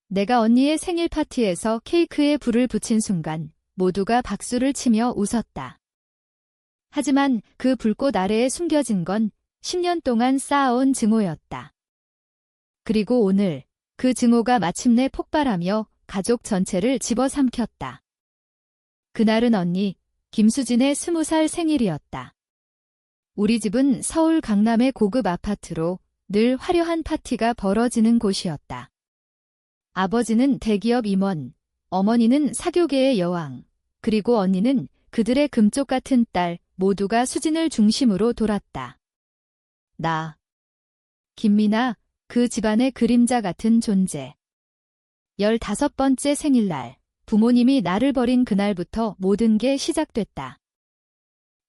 내가 언니의 생일 파티에서 케이크에 불을 붙인 순간 모두가 박수를 치며 웃었다. 하지만 그 불꽃 아래에 숨겨진 건 10년 동안 쌓아온 증오였다. 그리고 오늘 그 증오가 마침내 폭발하며 가족 전체를 집어삼켰다. 그날은 언니 김수진의 20살 생일이었다. 우리 집은 서울 강남의 고급 아파트로 늘 화려한 파티가 벌어지는 곳이었다. 아버지는 대기업 임원, 어머니는 사교계의 여왕, 그리고 언니는 그들의 금쪽 같은 딸, 모두가 수진을 중심으로 돌았다. 나, 김미나, 그 집안의 그림자 같은 존재. 15번째 생일날, 부모님이 나를 버린 그날부터 모든 게 시작됐다.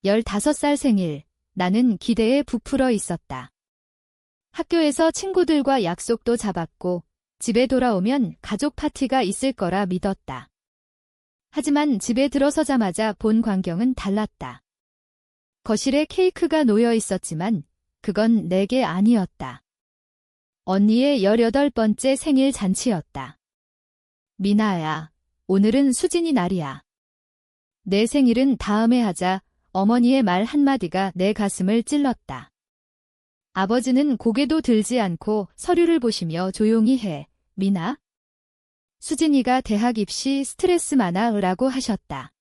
15살 생일, 나는 기대에 부풀어 있었다. 학교에서 친구들과 약속도 잡았고, 집에 돌아오면 가족 파티가 있을 거라 믿었다. 하지만 집에 들어서자마자 본 광경은 달랐다. 거실에 케이크가 놓여 있었지만 그건 내게 아니었다. 언니의 18번째 생일 잔치였다. 미나야, 오늘은 수진이 날이야. 내 생일은 다음에 하자. 어머니의 말 한마디가 내 가슴을 찔렀다. 아버지는 고개도 들지 않고 서류를 보시며 조용히 해. 미나? 수진이가 대학 입시 스트레스 많아라고 하셨다.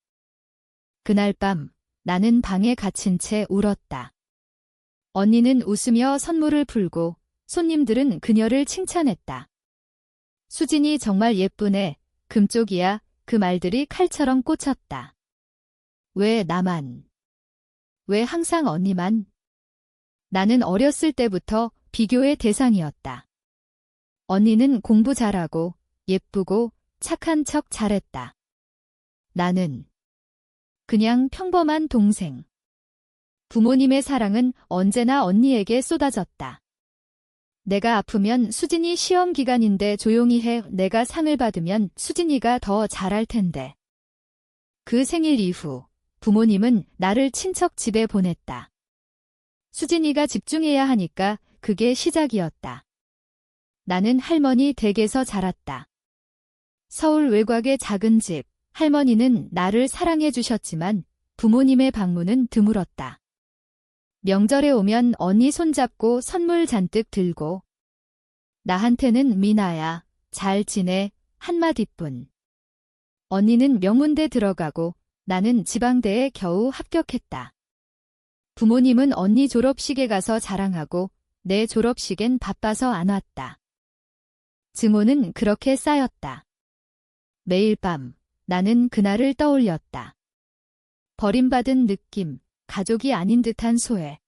그날 밤 나는 방에 갇힌 채 울었다. 언니는 웃으며 선물을 풀고 손님들은 그녀를 칭찬했다. 수진이 정말 예쁘네. 금쪽이야. 그 말들이 칼처럼 꽂혔다. 왜 나만? 왜 항상 언니만? 나는 어렸을 때부터 비교의 대상이었다. 언니는 공부 잘하고 예쁘고 착한 척 잘했다. 나는 그냥 평범한 동생. 부모님의 사랑은 언제나 언니에게 쏟아졌다. 내가 아프면 수진이 시험 기간인데 조용히 해. 내가 상을 받으면 수진이가 더 잘할 텐데. 그 생일 이후 부모님은 나를 친척 집에 보냈다. 수진이가 집중해야 하니까 그게 시작이었다. 나는 할머니 댁에서 자랐다. 서울 외곽의 작은 집, 할머니는 나를 사랑해 주셨지만 부모님의 방문은 드물었다. 명절에 오면 언니 손잡고 선물 잔뜩 들고 나한테는 미나야, 잘 지내, 한마디뿐. 언니는 명문대 들어가고 나는 지방대에 겨우 합격했다. 부모님은 언니 졸업식에 가서 자랑하고 내 졸업식엔 바빠서 안 왔다. 증오는 그렇게 쌓였다. 매일 밤 나는 그날을 떠올렸다. 버림받은 느낌, 가족이 아닌 듯한 소외.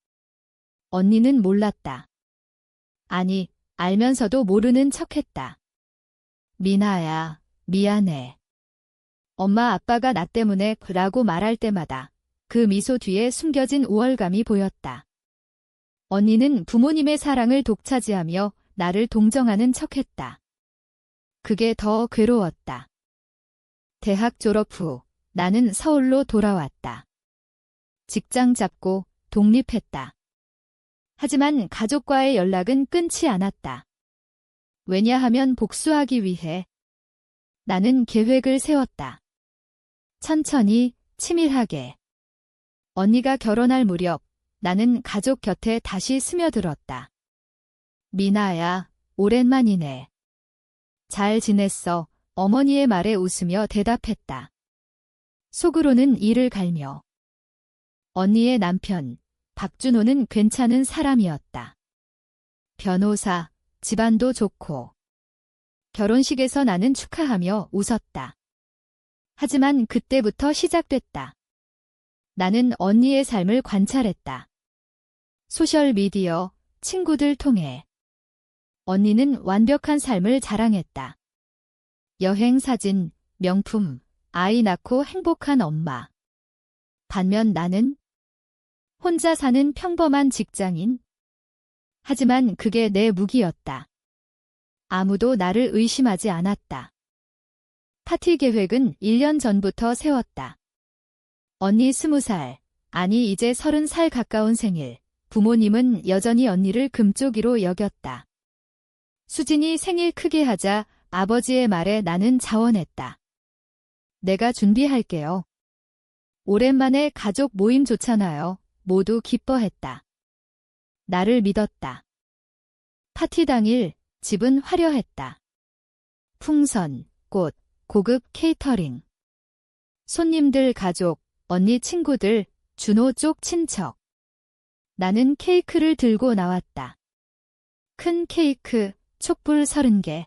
언니는 몰랐다. 아니, 알면서도 모르는 척했다. 미나야, 미안해. 엄마 아빠가 나 때문에 라고 말할 때마다 그 미소 뒤에 숨겨진 우월감이 보였다. 언니는 부모님의 사랑을 독차지하며 나를 동정하는 척했다. 그게 더 괴로웠다. 대학 졸업 후 나는 서울로 돌아왔다. 직장 잡고 독립했다. 하지만 가족과의 연락은 끊지 않았다. 왜냐하면 복수하기 위해 나는 계획을 세웠다. 천천히, 치밀하게. 언니가 결혼할 무렵 나는 가족 곁에 다시 스며들었다. 미나야, 오랜만이네. 잘 지냈어. 어머니의 말에 웃으며 대답했다. 속으로는 이를 갈며. 언니의 남편, 박준호는 괜찮은 사람이었다. 변호사, 집안도 좋고. 결혼식에서 나는 축하하며 웃었다. 하지만 그때부터 시작됐다. 나는 언니의 삶을 관찰했다. 소셜미디어, 친구들 통해. 언니는 완벽한 삶을 자랑했다. 여행 사진, 명품, 아이 낳고 행복한 엄마. 반면 나는 혼자 사는 평범한 직장인. 하지만 그게 내 무기였다. 아무도 나를 의심하지 않았다. 파티 계획은 1년 전부터 세웠다. 언니 20살, 아니 이제 30살 가까운 생일. 부모님은 여전히 언니를 금쪽이로 여겼다. 수진이 생일 크게 하자, 아버지의 말에 나는 자원했다. 내가 준비할게요. 오랜만에 가족 모임 좋잖아요. 모두 기뻐했다. 나를 믿었다. 파티 당일 집은 화려했다. 풍선, 꽃, 고급 케이터링. 손님들 가족, 언니 친구들, 준호 쪽 친척. 나는 케이크를 들고 나왔다. 큰 케이크, 촛불 30개.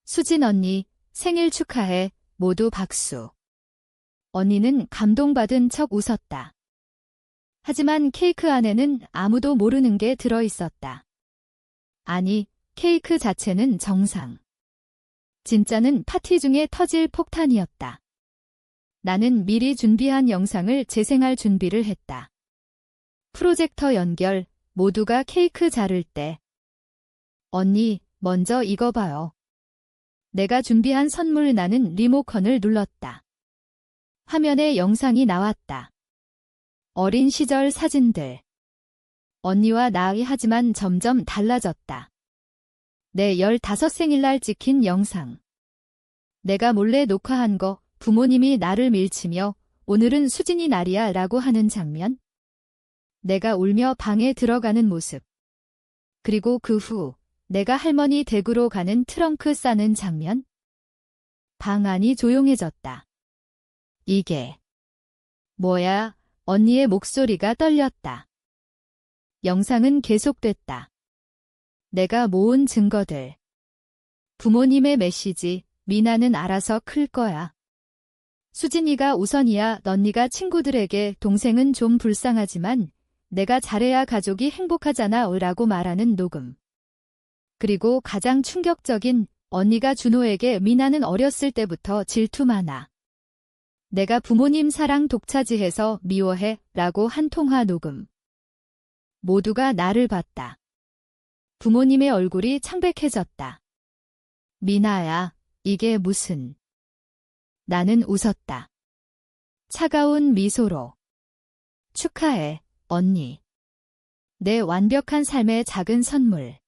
수진 언니, 생일 축하해. 모두 박수. 언니는 감동받은 척 웃었다. 하지만 케이크 안에는 아무도 모르는 게 들어있었다. 아니, 케이크 자체는 정상. 진짜는 파티 중에 터질 폭탄이었다. 나는 미리 준비한 영상을 재생할 준비를 했다. 프로젝터 연결, 모두가 케이크 자를 때. 언니, 먼저 이거 봐요. 내가 준비한 선물. 나는 리모컨을 눌렀다. 화면에 영상이 나왔다. 어린 시절 사진들. 언니와 나이 하지만 점점 달라졌다. 내 15 생일날 찍힌 영상. 내가 몰래 녹화한 거, 부모님이 나를 밀치며 오늘은 수진이 날이야 라고 하는 장면. 내가 울며 방에 들어가는 모습. 그리고 그 후 내가 할머니 댁으로 가는 트렁크 싸는 장면. 방 안이 조용해졌다. 이게 뭐야? 언니의 목소리가 떨렸다. 영상은 계속됐다. 내가 모은 증거들. 부모님의 메시지, 미나는 알아서 클 거야. 수진이가 우선이야. 언니가 친구들에게 동생은 좀 불쌍하지만 내가 잘해야 가족이 행복하잖아 라고 말하는 녹음. 그리고 가장 충격적인 언니가 준호에게 미나는 어렸을 때부터 질투 많아. 내가 부모님 사랑 독차지해서 미워해 라고 한 통화 녹음. 모두가 나를 봤다. 부모님의 얼굴이 창백해졌다. 미나야, 이게 무슨. 나는 웃었다. 차가운 미소로. 축하해, 언니. 내 완벽한 삶의 작은 선물.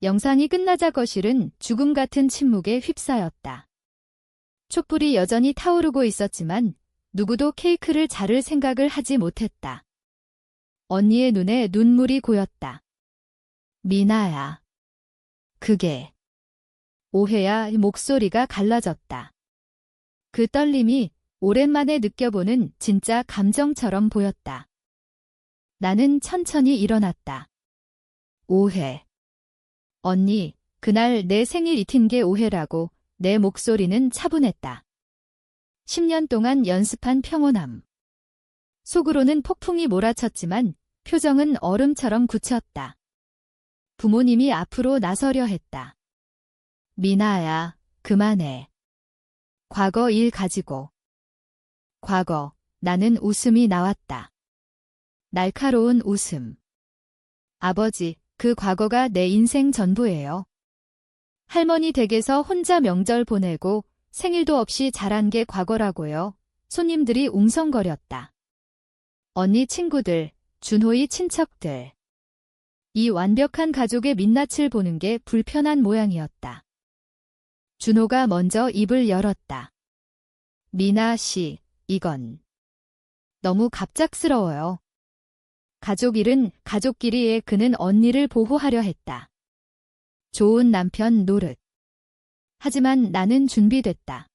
영상이 끝나자 거실은 죽음 같은 침묵에 휩싸였다. 촛불이 여전히 타오르고 있었지만 누구도 케이크를 자를 생각을 하지 못했다. 언니의 눈에 눈물이 고였다. 미나야. 그게 오해야. 목소리가 갈라졌다. 그 떨림이 오랜만에 느껴보는 진짜 감정처럼 보였다. 나는 천천히 일어났다. 오해. 언니, 그날 내 생일 잊힌 게 오해라고. 내 목소리는 차분했다. 10년 동안 연습한 평온함. 속으로는 폭풍이 몰아쳤지만 표정은 얼음처럼 굳혔다. 부모님이 앞으로 나서려 했다. 미나야, 그만해. 과거 일 가지고. 과거, 나는 웃음이 나왔다. 날카로운 웃음. 아버지, 그 과거가 내 인생 전부예요. 할머니 댁에서 혼자 명절 보내고 생일도 없이 자란 게 과거라고요. 손님들이 웅성거렸다. 언니 친구들, 준호의 친척들. 이 완벽한 가족의 민낯을 보는 게 불편한 모양이었다. 준호가 먼저 입을 열었다. 미나 씨, 이건 너무 갑작스러워요. 가족 일은 가족끼리에. 그는 언니를 보호하려 했다. 좋은 남편 노릇. 하지만 나는 준비됐다.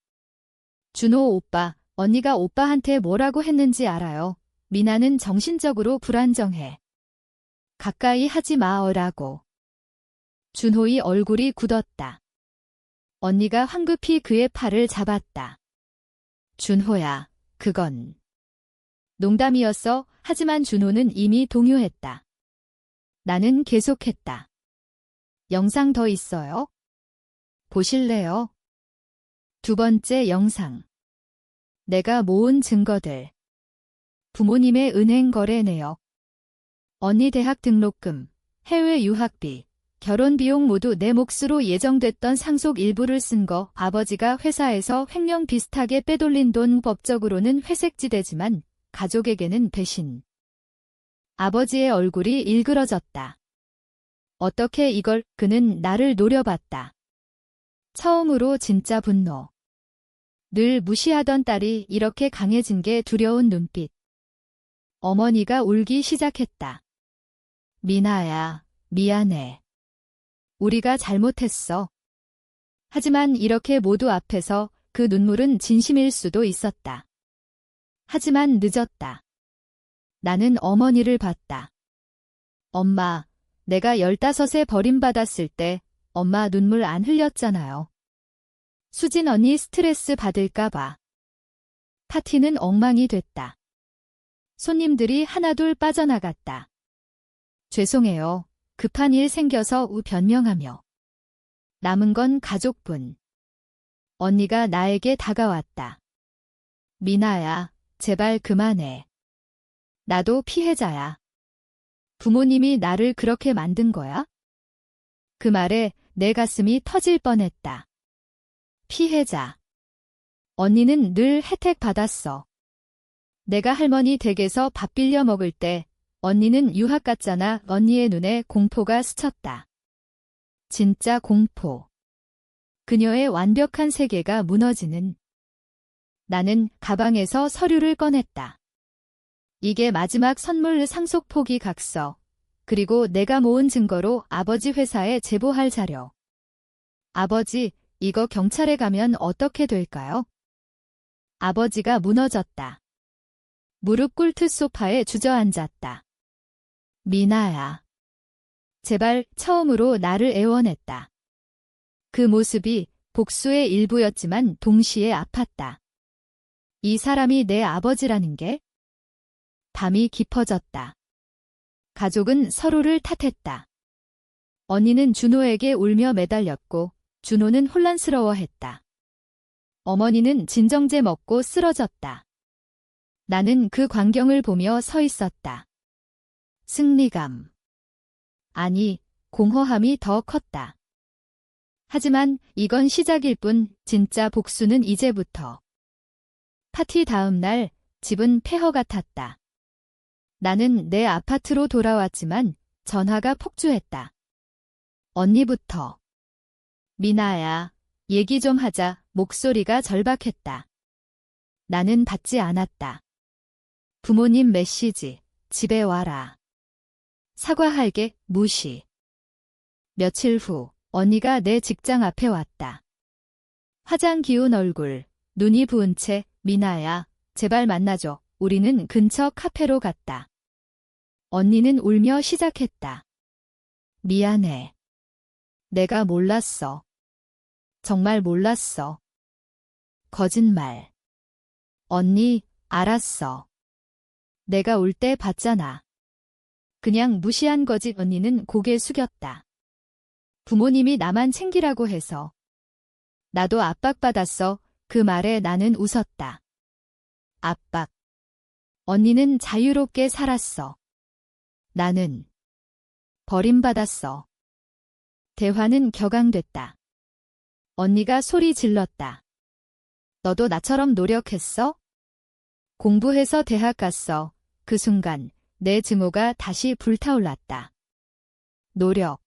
준호 오빠, 언니가 오빠한테 뭐라고 했는지 알아요. 미나는 정신적으로 불안정해. 가까이 하지 마라고. 준호의 얼굴이 굳었다. 언니가 황급히 그의 팔을 잡았다. 준호야, 그건 농담이었어. 하지만 준호는 이미 동요했다. 나는 계속했다. 영상 더 있어요? 보실래요? 두 번째 영상. 내가 모은 증거들. 부모님의 은행 거래 내역. 언니 대학 등록금, 해외 유학비, 결혼 비용 모두 내 몫으로 예정됐던 상속 일부를 쓴 거. 아버지가 회사에서 횡령 비슷하게 빼돌린 돈. 법적으로는 회색지대지만 가족에게는 배신. 아버지의 얼굴이 일그러졌다. 어떻게 이걸. 그는 나를 노려봤다. 처음으로 진짜 분노. 늘 무시하던 딸이 이렇게 강해진 게 두려운 눈빛. 어머니가 울기 시작했다. 미나야, 미안해. 우리가 잘못했어. 하지만 이렇게 모두 앞에서 그 눈물은 진심일 수도 있었다. 하지만 늦었다. 나는 어머니를 봤다. 엄마, 내가 15에 버림받았을 때 엄마 눈물 안 흘렸잖아요. 수진 언니 스트레스 받을까봐. 파티는 엉망이 됐다. 손님들이 하나둘 빠져나갔다. 죄송해요. 급한 일 생겨서 변명하며. 남은 건 가족분. 언니가 나에게 다가왔다. 미나야, 제발 그만해. 나도 피해자야. 부모님이 나를 그렇게 만든 거야? 그 말에 내 가슴이 터질 뻔했다. 피해자. 언니는 늘 혜택 받았어. 내가 할머니 댁에서 밥 빌려 먹을 때 언니는 유학 갔잖아. 언니의 눈에 공포가 스쳤다. 진짜 공포. 그녀의 완벽한 세계가 무너지는. 나는 가방에서 서류를 꺼냈다. 이게 마지막 선물 상속 포기 각서. 그리고 내가 모은 증거로 아버지 회사에 제보할 자료. 아버지, 이거 경찰에 가면 어떻게 될까요? 아버지가 무너졌다. 무릎 꿇듯 소파에 주저앉았다. 미나야. 제발 처음으로 나를 애원했다. 그 모습이 복수의 일부였지만 동시에 아팠다. 이 사람이 내 아버지라는 게? 밤이 깊어졌다. 가족은 서로를 탓했다. 언니는 준호에게 울며 매달렸고 준호는 혼란스러워했다. 어머니는 진정제 먹고 쓰러졌다. 나는 그 광경을 보며 서 있었다. 승리감. 아니, 공허함이 더 컸다. 하지만 이건 시작일 뿐 진짜 복수는 이제부터. 파티 다음 날 집은 폐허 같았다. 나는 내 아파트로 돌아왔지만 전화가 폭주했다. 언니부터. 미나야, 얘기 좀 하자. 목소리가 절박했다. 나는 받지 않았다. 부모님 메시지, 집에 와라. 사과할게, 무시. 며칠 후, 언니가 내 직장 앞에 왔다. 화장 기운 얼굴, 눈이 부은 채, 미나야, 제발 만나줘. 우리는 근처 카페로 갔다. 언니는 울며 시작했다. 미안해. 내가 몰랐어. 정말 몰랐어. 거짓말. 언니, 알았어. 내가 올 때 봤잖아. 그냥 무시한 거지. 언니는 고개 숙였다. 부모님이 나만 챙기라고 해서. 나도 압박받았어. 그 말에 나는 웃었다. 압박. 언니는 자유롭게 살았어. 나는 버림받았어. 대화는 격앙됐다. 언니가 소리 질렀다. 너도 나처럼 노력했어? 공부해서 대학 갔어. 그 순간 내 증오가 다시 불타올랐다. 노력.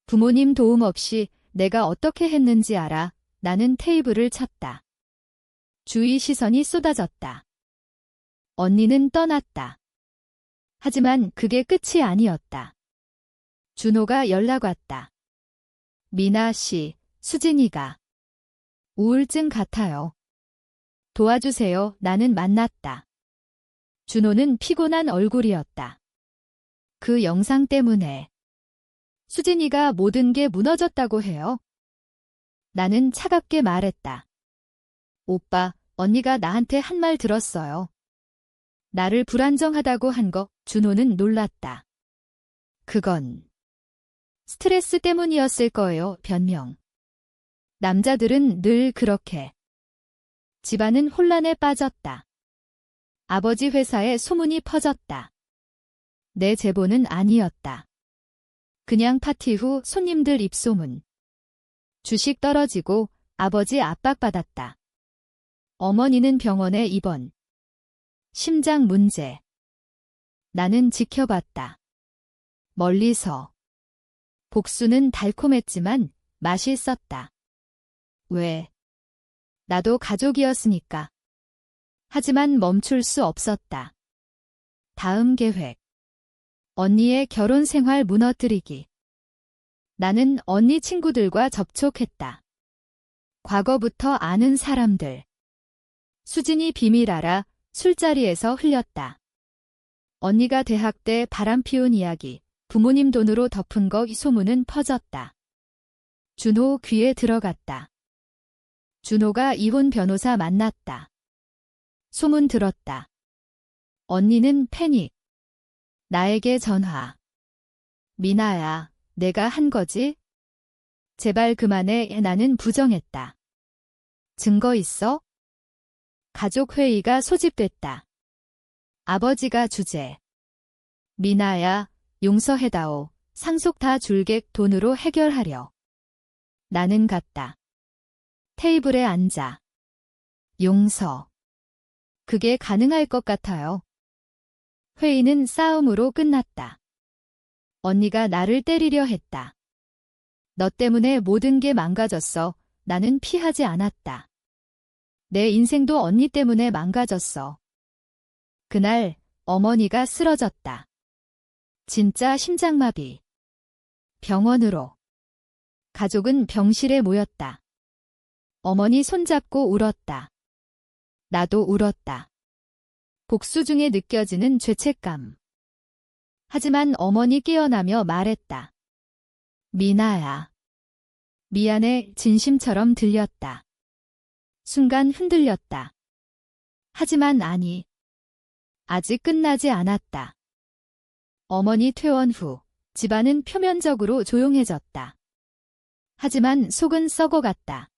부모님 도움 없이 내가 어떻게 했는지 알아. 나는 테이블을 쳤다. 주위 시선이 쏟아졌다. 언니는 떠났다. 하지만 그게 끝이 아니었다. 준호가 연락 왔다. 미나 씨, 수진이가 우울증 같아요. 도와주세요. 나는 만났다. 준호는 피곤한 얼굴이었다. 그 영상 때문에 수진이가 모든 게 무너졌다고 해요. 나는 차갑게 말했다. 오빠, 언니가 나한테 한 말 들었어요. 나를 불안정하다고 한 거. 준호는 놀랐다. 그건 스트레스 때문이었을 거예요. 변명. 남자들은 늘 그렇게. 집안은 혼란에 빠졌다. 아버지 회사에 소문이 퍼졌다. 내 제보는 아니었다. 그냥 파티 후 손님들 입소문. 주식 떨어지고 아버지 압박받았다. 어머니는 병원에 입원. 심장 문제. 나는 지켜봤다. 멀리서. 복수는 달콤했지만 맛있었다. 왜? 나도 가족이었으니까. 하지만 멈출 수 없었다. 다음 계획. 언니의 결혼 생활 무너뜨리기. 나는 언니 친구들과 접촉했다. 과거부터 아는 사람들. 수진이 비밀 알아 술자리에서 흘렸다. 언니가 대학 때 바람 피운 이야기, 부모님 돈으로 덮은 거 소문은 퍼졌다. 준호 귀에 들어갔다. 준호가 이혼 변호사 만났다. 소문 들었다. 언니는 패닉. 나에게 전화. 미나야, 내가 한 거지? 제발 그만해. 나는 부정했다. 증거 있어? 가족회의가 소집됐다. 아버지가 주재. 미나야, 용서해다오. 상속 다 줄게. 돈으로 해결하려. 나는 갔다. 테이블에 앉아. 용서. 그게 가능할 것 같아요. 회의는 싸움으로 끝났다. 언니가 나를 때리려 했다. 너 때문에 모든 게 망가졌어. 나는 피하지 않았다. 내 인생도 언니 때문에 망가졌어. 그날 어머니가 쓰러졌다. 진짜 심장마비. 병원으로. 가족은 병실에 모였다. 어머니 손잡고 울었다. 나도 울었다. 복수 중에 느껴지는 죄책감. 하지만 어머니 깨어나며 말했다. 미나야. 미안해. 진심처럼 들렸다. 순간 흔들렸다. 하지만 아니. 아직 끝나지 않았다. 어머니 퇴원 후 집안은 표면적으로 조용해졌다. 하지만 속은 썩어갔다.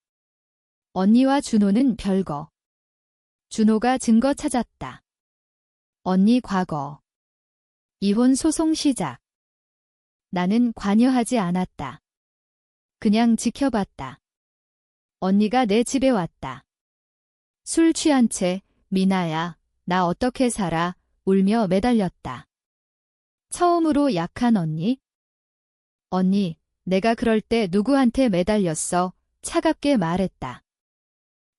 언니와 준호는 별거. 준호가 증거 찾았다. 언니 과거. 이혼 소송 시작. 나는 관여하지 않았다. 그냥 지켜봤다. 언니가 내 집에 왔다. 술 취한 채 미나야, 나 어떻게 살아? 울며 매달렸다. 처음으로 약한 언니? 언니, 내가 그럴 때 누구한테 매달렸어? 차갑게 말했다.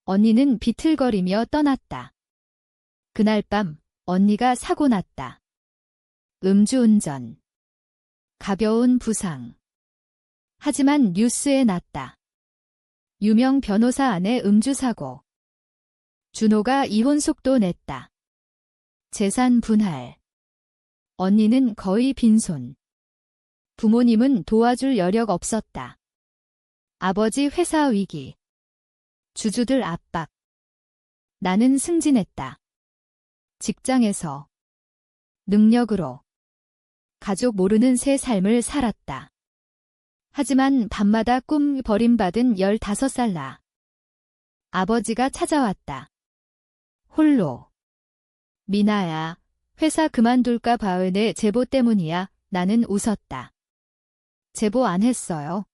언니는 비틀거리며 떠났다. 그날 밤 언니가 사고 났다. 음주운전. 가벼운 부상. 하지만 뉴스에 났다. 유명 변호사 아내 음주사고. 준호가 이혼 속도 냈다. 재산 분할. 언니는 거의 빈손. 부모님은 도와줄 여력 없었다. 아버지 회사 위기. 주주들 압박. 나는 승진했다. 직장에서. 능력으로. 가족 모르는 새 삶을 살았다. 하지만 밤마다 꿈 버림받은 15살 나. 아버지가 찾아왔다. 홀로. 미나야, 회사 그만둘까 봐. 내 제보 때문이야. 나는 웃었다. 제보 안 했어요.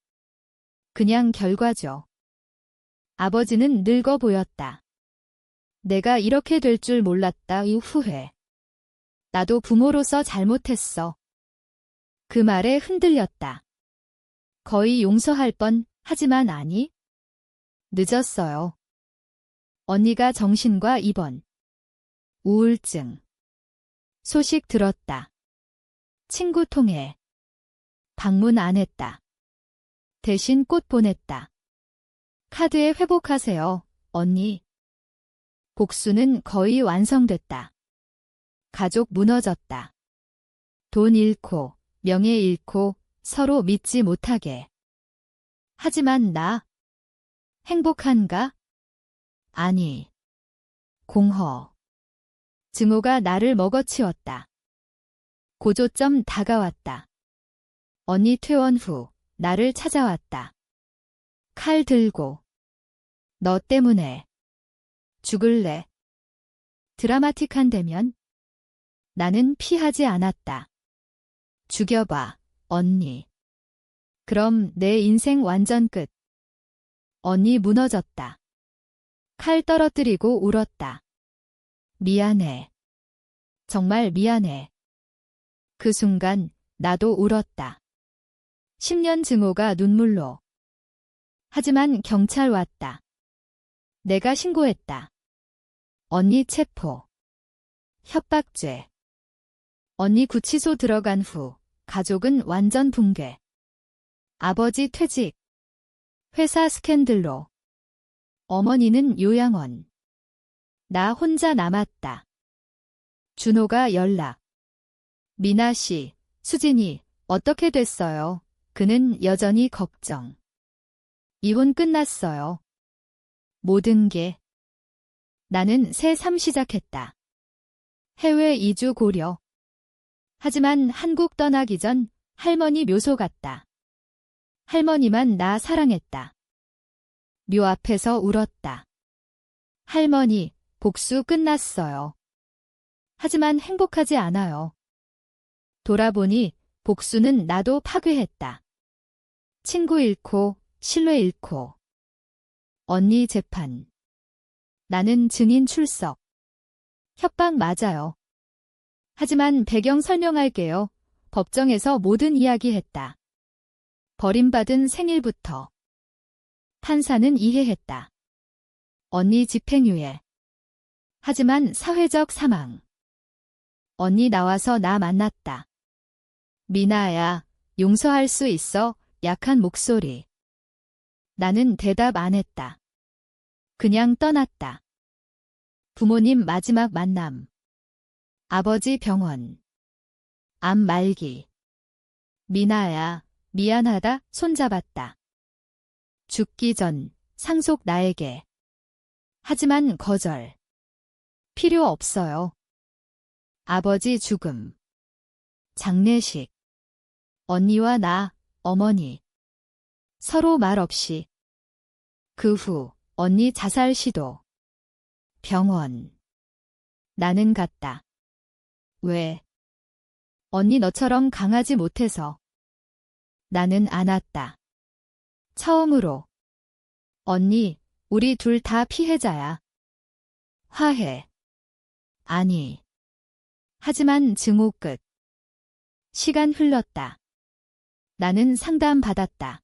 그냥 결과죠. 아버지는 늙어 보였다. 내가 이렇게 될 줄 몰랐다. 후회. 나도 부모로서 잘못했어. 그 말에 흔들렸다. 거의 용서할 뻔. 하지만 아니. 늦었어요. 언니가 정신과 입원. 우울증. 소식 들었다. 친구 통해. 방문 안 했다. 대신 꽃 보냈다. 카드에 회복하세요, 언니. 복수는 거의 완성됐다. 가족 무너졌다. 돈 잃고, 명예 잃고, 서로 믿지 못하게. 하지만 나. 행복한가? 아니. 공허. 증오가 나를 먹어치웠다. 고조점 다가왔다. 언니 퇴원 후 나를 찾아왔다. 칼 들고. 너 때문에. 죽을래. 드라마틱한 대면. 나는 피하지 않았다. 죽여봐, 언니. 그럼 내 인생 완전 끝. 언니 무너졌다. 칼 떨어뜨리고 울었다. 미안해. 정말 미안해. 그 순간 나도 울었다. 10년 증오가 눈물로. 하지만 경찰 왔다. 내가 신고했다. 언니 체포. 협박죄. 언니 구치소 들어간 후 가족은 완전 붕괴. 아버지 퇴직. 회사 스캔들로. 어머니는 요양원. 나 혼자 남았다. 준호가 연락. 미나 씨, 수진이 어떻게 됐어요? 그는 여전히 걱정. 이혼 끝났어요. 모든 게. 나는 새 삶 시작했다. 해외 이주 고려. 하지만 한국 떠나기 전 할머니 묘소 갔다. 할머니만 나 사랑했다. 묘 앞에서 울었다. 할머니, 복수 끝났어요. 하지만 행복하지 않아요. 돌아보니 복수는 나도 파괴했다. 친구 잃고, 신뢰 잃고. 언니 재판. 나는 증인 출석. 협박 맞아요. 하지만 배경 설명할게요. 법정에서 모든 이야기했다. 버림받은 생일부터. 판사는 이해했다. 언니 집행유예. 하지만 사회적 사망. 언니 나와서 나 만났다. 미나야, 용서할 수 있어. 약한 목소리. 나는 대답 안 했다. 그냥 떠났다. 부모님 마지막 만남. 아버지 병원. 암 말기. 미나야, 미안하다. 손잡았다. 죽기 전 상속 나에게. 하지만 거절. 필요 없어요. 아버지 죽음. 장례식. 언니와 나, 어머니. 서로 말 없이. 그 후 언니 자살 시도. 병원. 나는 갔다. 왜? 언니 너처럼 강하지 못해서. 나는 안았다. 처음으로. 언니, 우리 둘 다 피해자야. 화해. 아니. 하지만 증오 끝. 시간 흘렀다. 나는 상담받았다.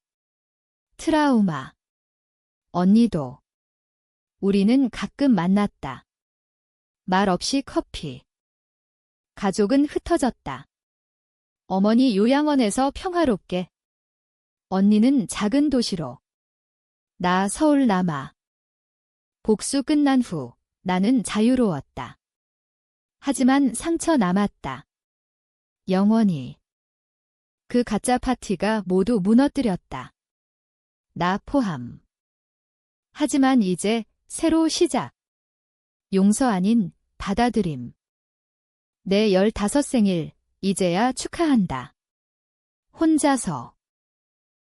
트라우마. 언니도. 우리는 가끔 만났다. 말 없이 커피. 가족은 흩어졌다. 어머니 요양원에서 평화롭게. 언니는 작은 도시로. 나 서울 남아. 복수 끝난 후 나는 자유로웠다. 하지만 상처 남았다. 영원히. 그 가짜 파티가 모두 무너뜨렸다. 나 포함. 하지만 이제 새로 시작. 용서 아닌 받아들임. 내 15 생일 이제야 축하한다. 혼자서.